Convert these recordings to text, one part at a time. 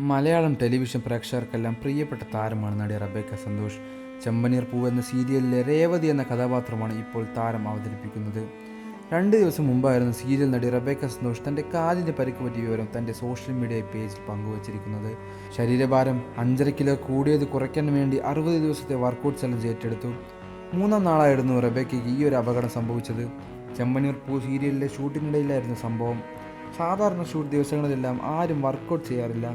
Malayalam television പ്രേക്ഷകർക്കെല്ലാം പ്രിയപ്പെട്ട താരമാണ് നടി റബേക്ക സന്തോഷ്. ചെമ്പനീർ പൂവ് എന്ന സീരിയലിലെ രേവതി എന്ന കഥാപാത്രമാണ് ഇപ്പോൾ താരം അവതരിപ്പിക്കുന്നത്. 2 ദിവസം മുമ്പായിരുന്നു സീരിയൽ നടി റബേക്ക സന്തോഷ് തൻ്റെ കാലിന് പരിക്ക് പറ്റിയ വിവരം തൻ്റെ സോഷ്യൽ മീഡിയ പേജിൽ പങ്കുവച്ചിരിക്കുന്നത്. ശരീരഭാരം 5.5 കിലോ കൂടിയത് കുറയ്ക്കാൻ വേണ്ടി 60 ദിവസത്തെ വർക്കൗട്ട് ചലഞ്ച് ഏറ്റെടുത്തു. 3-ാം നാളായിരുന്നു റബേക്കയ്ക്ക് ഈ ഒരു അപകടം സംഭവിച്ചത്. ചെമ്പനീർ പൂവ് സീരിയലിലെ ഷൂട്ടിനിടയിലായിരുന്നു സംഭവം. സാധാരണ ഷൂട്ട് ദിവസങ്ങളിലെല്ലാം ആരും വർക്കൗട്ട് ചെയ്യാറില്ല.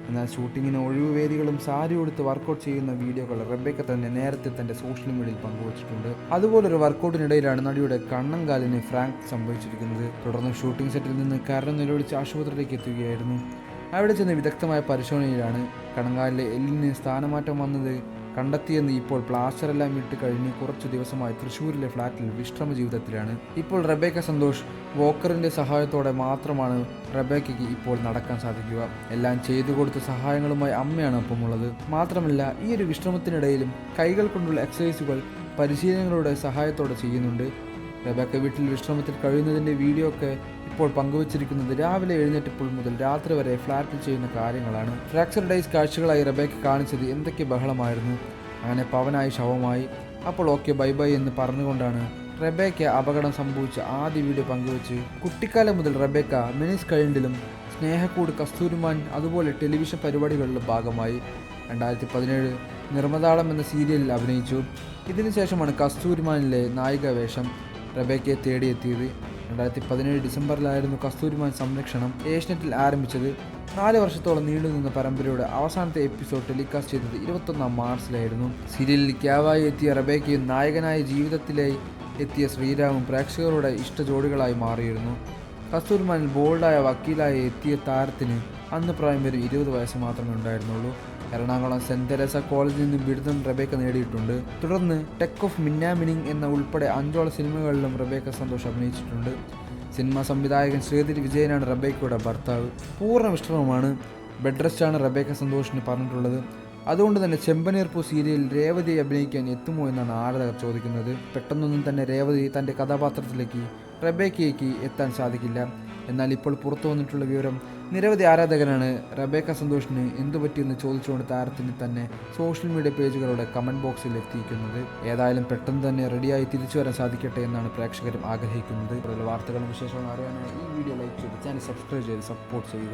എന്നാൽ ഷൂട്ടിങ്ങിന് ഒഴിവുവേദികളും സാരി ഉടുത്ത് വർക്കൗട്ട് ചെയ്യുന്ന വീഡിയോകൾ റബേക്ക തന്നെ നേരത്തെ തൻ്റെ സോഷ്യൽ മീഡിയയിൽ പങ്കുവച്ചിട്ടുണ്ട്. അതുപോലൊരു വർക്കൗട്ടിനിടയിലാണ് നടിയുടെ കണ്ണങ്കാലിന് ഫ്രാക്ചർ സംഭവിച്ചിരിക്കുന്നത്. തുടർന്ന് ഷൂട്ടിംഗ് സെറ്റിൽ നിന്ന് കരഞ്ഞ് നിലവിളിച്ച് ആശുപത്രിയിലേക്ക് എത്തുകയായിരുന്നു. അവിടെ ചെന്ന് വിദഗ്ധമായ പരിശോധനയിലാണ് കണങ്കാലിലെ എല്ലിന് സ്ഥാനമാറ്റം വന്നത് കണ്ടെത്തിയെന്ന്. ഇപ്പോൾ പ്ലാസ്റ്ററെല്ലാം ഇട്ട് കഴിഞ്ഞ് കുറച്ചു ദിവസമായി തൃശ്ശൂരിലെ ഫ്ലാറ്റിൽ വിശ്രമ ജീവിതത്തിലാണ്. ഇപ്പോൾ റബേക്ക സന്തോഷ് വോക്കറിൻ്റെ സഹായത്തോടെ മാത്രമാണ് റബേക്കയ്ക്ക് ഇപ്പോൾ നടക്കാൻ സാധിക്കുക. എല്ലാം ചെയ്തു കൊടുത്ത സഹായങ്ങളുമായി അമ്മയാണ് ഒപ്പമുള്ളത്. മാത്രമല്ല ഈ ഒരു വിശ്രമത്തിനിടയിലും കൈകൾ കൊണ്ടുള്ള എക്സസൈസുകൾ പരിശീലനങ്ങളുടെ സഹായത്തോടെ ചെയ്യുന്നുണ്ട്. റബേക്ക വീട്ടിൽ വിശ്രമത്തിൽ കഴിയുന്നതിൻ്റെ വീഡിയോ ഒക്കെ ഇപ്പോൾ പങ്കുവച്ചിരിക്കുന്നത് രാവിലെ എഴുന്നേറ്റപ്പോൾ മുതൽ രാത്രി വരെ ഫ്ലാറ്റിൽ ചെയ്യുന്ന കാര്യങ്ങളാണ്. ഫ്രാക്ചർ ഡേയ്സ് കാഴ്ചകളായി റബേക്ക കാണിച്ചത് എന്തൊക്കെ ബഹളമായിരുന്നു. അങ്ങനെ പവനായി ശവമായി. അപ്പോൾ ഓക്കെ ബൈ ബൈ എന്ന് പറഞ്ഞുകൊണ്ടാണ് റബേക്ക അപകടം സംഭവിച്ച ആദ്യ വീഡിയോ പങ്കുവച്ച്. കുട്ടിക്കാലം മുതൽ റബേക്ക മിനിസ് കഴിഞ്ഞിലും സ്നേഹക്കൂട്, കസ്തൂരിമാൻ അതുപോലെ ടെലിവിഷൻ പരിപാടികളുടെ ഭാഗമായി. 2017 നിർമ്മതാളം എന്ന സീരിയലിൽ അഭിനയിച്ചു. ഇതിനുശേഷമാണ് കസ്തൂരിമാനിലെ നായിക വേഷം റബേക്കയെ തേടിയെത്തിയത്. 2017 ഡിസംബറിലായിരുന്നു കസ്തൂരിമാൻ സംരക്ഷണം ഏഷ്യനെറ്റിൽ ആരംഭിച്ചത്. 4 വർഷത്തോളം നീണ്ടുനിന്ന പരമ്പരയുടെ അവസാനത്തെ എപ്പിസോഡ് ടെലികാസ്റ്റ് ചെയ്തത് 21 മാർച്ചിലായിരുന്നു. സീരിയലിൽ ക്യാവായി എത്തിയ റബേക്കയും നായകനായ ജീവിതത്തിലായി എത്തിയ ശ്രീരാമും പ്രേക്ഷകരുടെ ഇഷ്ട ജോഡികളായി മാറിയിരുന്നു. കസ്തൂരിമാനിൽ ബോൾഡായ വക്കീലായി എത്തിയ താരത്തിന് അന്ന് പ്രായം വരും 20 വയസ്സ് മാത്രമേ ഉണ്ടായിരുന്നുള്ളൂ. എറണാകുളം സെൻറ് തെരേസ കോളേജിൽ നിന്നും ബിരുദം റബേക്ക നേടിയിട്ടുണ്ട്. തുടർന്ന് ടെക് ഓഫ് മിന്നാമിനിങ് എന്ന ഉൾപ്പെടെ 5ഓളം സിനിമകളിലും റബേക്ക സന്തോഷ് അഭിനയിച്ചിട്ടുണ്ട്. സിനിമാ സംവിധായകൻ ശ്രീധരി വിജയനാണ് റബേക്കയുടെ ഭർത്താവ്. പൂർണ്ണ വിശ്രമമാണ്, ബെഡ് റെസ്റ്റാണ് റബേക്ക സന്തോഷിന് പറഞ്ഞിട്ടുള്ളത്. അതുകൊണ്ട് തന്നെ ചെമ്പനീർ പൂ സീരിയലിൽ രേവതിയെ അഭിനയിക്കാൻ എത്തുമോ എന്നാണ് ആരാധകർ ചോദിക്കുന്നത്. പെട്ടെന്നൊന്നും തന്നെ രേവതി തൻ്റെ കഥാപാത്രത്തിലേക്ക് റബേക്കയ്ക്ക് എത്താൻ സാധിക്കില്ല. എന്നാൽ ഇപ്പോൾ പുറത്തു വന്നിട്ടുള്ള വിവരം നിരവധി ആരാധകരാണ് റബേക്ക സന്തോഷിന് എന്തുപറ്റിയെന്ന് ചോദിച്ചുകൊണ്ട് താരത്തിന് തന്നെ സോഷ്യൽ മീഡിയ പേജുകളുടെ കമൻറ്റ് ബോക്സിൽ എത്തിയിരിക്കുന്നത്. ഏതായാലും പെട്ടെന്ന് തന്നെ റെഡിയായി തിരിച്ചു വരാൻ സാധിക്കട്ടെ എന്നാണ് പ്രേക്ഷകരും ആഗ്രഹിക്കുന്നത്. കൂടുതൽ വാർത്തകളും വിശേഷങ്ങളും അറിയാനായി ഈ വീഡിയോ ലൈക്ക് ചെയ്ത് ചാനൽ സബ്സ്ക്രൈബ് ചെയ്ത് സപ്പോർട്ട് ചെയ്യുക.